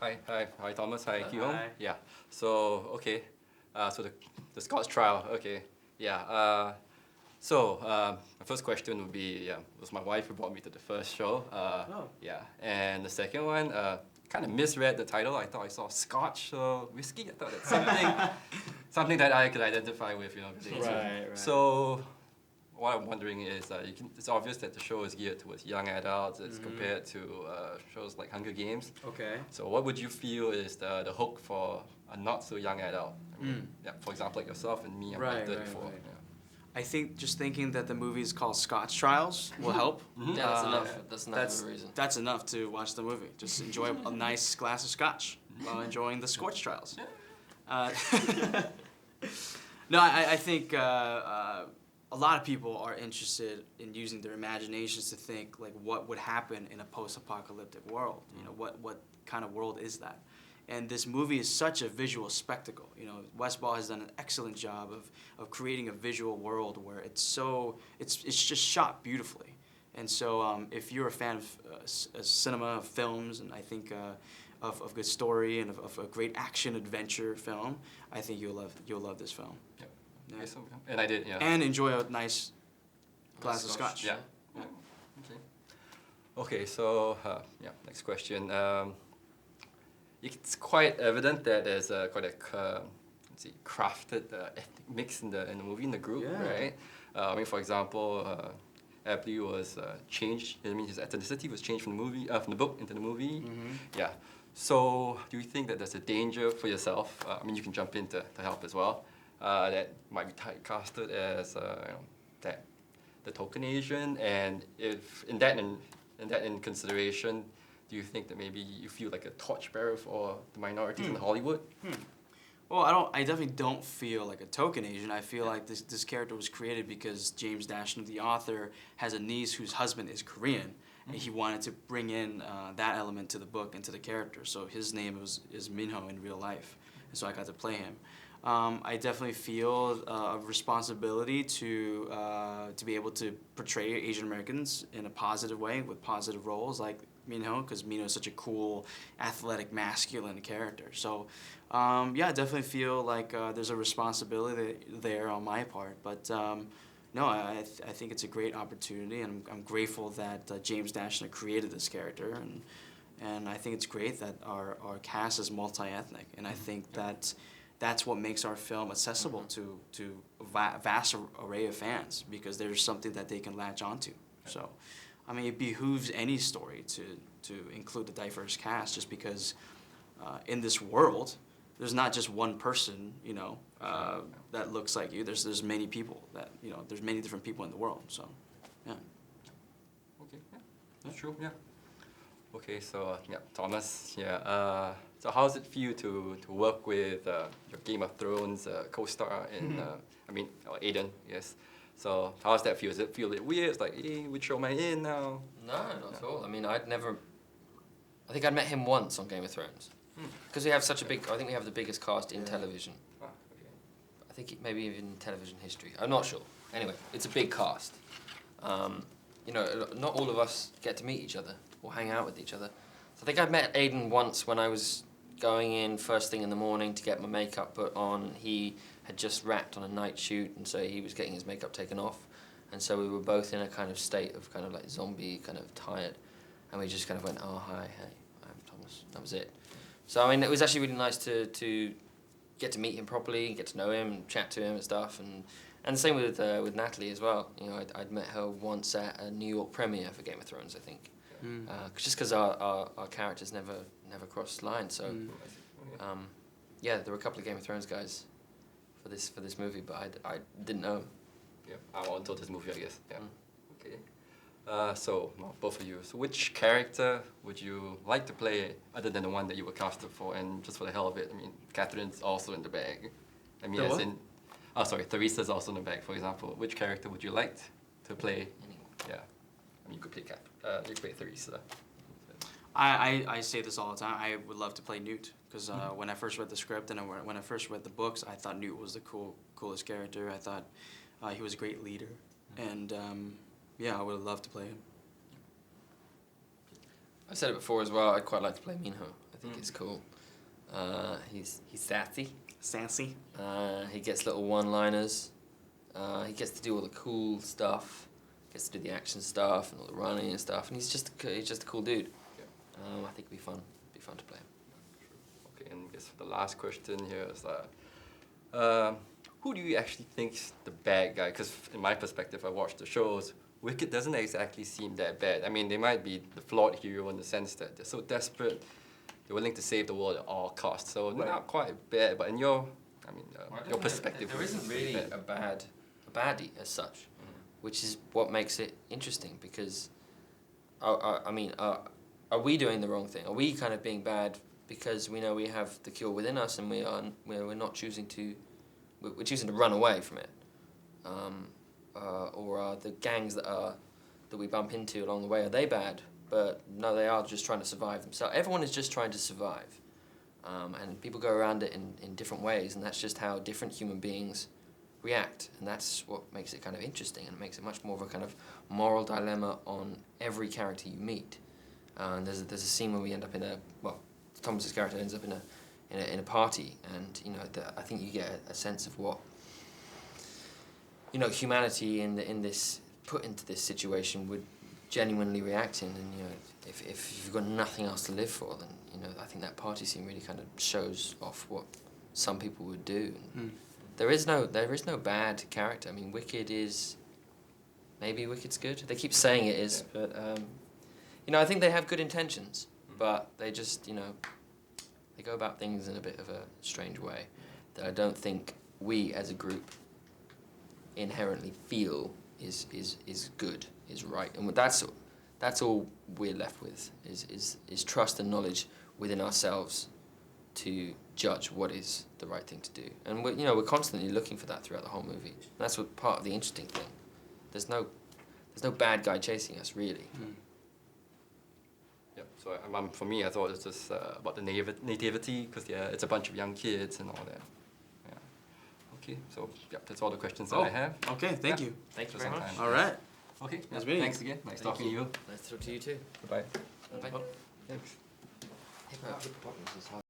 Hi, Thomas. Hi, Guillaume. Hi. Yeah. So, okay. So the Scots trial. Okay. Yeah. My first question would be, yeah, it was my wife who brought me to the first show. Oh. Yeah. And the second one, kind of misread the title. I thought I saw Scotch whiskey. I thought that's something that I could identify with, you know. Right. So, what I'm wondering is, it's obvious that the show is geared towards young adults as compared to shows like Hunger Games. Okay. So what would you feel is the hook for a not so young adult? I mean, yeah, for example, like yourself and me, I'm like 34. Right. Yeah. I think just thinking that the movie is called Scotch Trials will help. Yeah, that's enough. That's enough of a reason. That's enough to watch the movie. Just enjoy a nice glass of scotch while enjoying the Scotch Trials. No, I think a lot of people are interested in using their imaginations to think like what would happen in a post-apocalyptic world. You know, what kind of world is that? And this movie is such a visual spectacle. You know, Westball has done an excellent job of creating a visual world where it's just shot beautifully. And so if you're a fan of cinema, of films, and I think of good story and of a great action adventure film, I think you'll love this film. Yep. Yeah. So, and I did, yeah. And enjoy a nice glass of scotch. Yeah. Okay. Okay. So next question. It's quite evident that there's quite a crafted ethnic mix in the movie, in the group, right? I mean, for example, Apley was changed. I mean, his ethnicity was changed from the book into the movie. Yeah. So, do you think that there's a danger for yourself? I mean, you can jump in to help as well. That might be typecasted as that the token Asian, and if in consideration, do you think that maybe you feel like a torchbearer for the minorities in Hollywood? Well, I definitely don't feel like a token Asian. I feel like this character was created because James Dashner, the author, has a niece whose husband is Korean, and he wanted to bring in that element to the book and to the character. So his name is Minho in real life, and so I got to play him. I definitely feel a responsibility to be able to portray Asian Americans in a positive way with positive roles like Minho, because Minho is such a cool, athletic, masculine character. So, I definitely feel like there's a responsibility there on my part. But no, I think it's a great opportunity, and I'm grateful that James Dashner created this character, and I think it's great that our cast is multi-ethnic, and I think that's what makes our film accessible to a vast array of fans, because there's something that they can latch onto. So, I mean, it behooves any story to include the diverse cast, just because in this world, there's not just one person, that looks like you. There's many people there's many different people in the world. So, yeah. Okay, yeah, that's true. Yeah. Okay, so Thomas. Yeah. So how does it feel to work with your Game of Thrones co-star in Aiden? Yes. So how does that feel? Does it feel a bit weird? It's like, hey, which show am I in now? No, not at all. I mean, I think I'd met him once on Game of Thrones. Because we have such a I think we have the biggest cast in television. Ah, okay. I think maybe even television history. I'm not sure. Anyway, it's a big cast. Not all of us get to meet each other or hang out with each other. So I think I met Aiden once when I was going in first thing in the morning to get my makeup put on. He had just wrapped on a night shoot, and so he was getting his makeup taken off. And so we were both in a kind of state of kind of like zombie, kind of tired. And we just kind of went, oh, hi, hey, I'm Thomas. That was it. So, I mean, it was actually really nice to get to meet him properly, get to know him, and chat to him and stuff. And the same with Natalie as well. You know, I'd met her once at a New York premiere for Game of Thrones, I think. Just because our characters never crossed lines. So, there were a couple of Game of Thrones guys for this movie, but I didn't know him. Yeah, until this movie, I guess. Yeah. Okay. Both of you. So, which character would you like to play other than the one that you were casted for? And just for the hell of it, I mean, Catherine's also in the bag. I mean, Theresa's also in the bag. For example, which character would you like to play? Yeah. I mean, you could play you could play Theresa. I say this all the time. I would love to play Newt, because when I first read the script and when I first read the books, I thought Newt was the coolest character. I thought he was a great leader, and I would love to play him. I said it before as well. I'd quite like to play Minho. I think it's cool. He's sassy. Sassy. He gets little one-liners. He gets to do all the cool stuff. Gets to do the action stuff and all the running and stuff. And he's just a cool dude. Yeah. I think it'd be fun. Be fun to play him. Okay, and I guess the last question here is that, who do you actually think's the bad guy? Because in my perspective, I watched the shows. Wicked doesn't exactly seem that bad. I mean, they might be the flawed hero in the sense that they're so desperate, they're willing to save the world at all costs. So they're not quite bad, but in your, your perspective, There isn't really a baddie as such, which is what makes it interesting. Because, are we doing the wrong thing? Are we kind of being bad because we know we have the cure within us and we're not choosing to, we're choosing to run away from it? Or are the gangs that we bump into along the way, are they bad? But no, they are just trying to survive themselves. Everyone is just trying to survive. And people go around it in different ways, and that's just how different human beings react. And that's what makes it kind of interesting, and it makes it much more of a kind of moral dilemma on every character you meet. And there's a scene where we end up in Thomas's character ends up in a party, and I think you get a sense of what humanity in this put into this situation would genuinely react in. And if you've got nothing else to live for, then I think that party scene really kind of shows off what some people would do. There is no bad character. I mean, maybe Wicked's good. They keep saying it is, but I think they have good intentions, but they just they go about things in a bit of a strange way that I don't think we as a group inherently feel is good, is right. And that's all we're left with is trust and knowledge within ourselves to judge what is the right thing to do. And we're constantly looking for that throughout the whole movie. And that's what part of the interesting thing. There's no bad guy chasing us, really. Yeah, so for me, I thought it's just about the nativity, because it's a bunch of young kids and all that. Okay, so that's all the questions that I have. Okay, thank you. Thank you very much. All right. Okay, Nice meeting you. thanks again. Nice talking to you. Nice to talk to you too. Goodbye. Bye. Thanks. Hip-hop.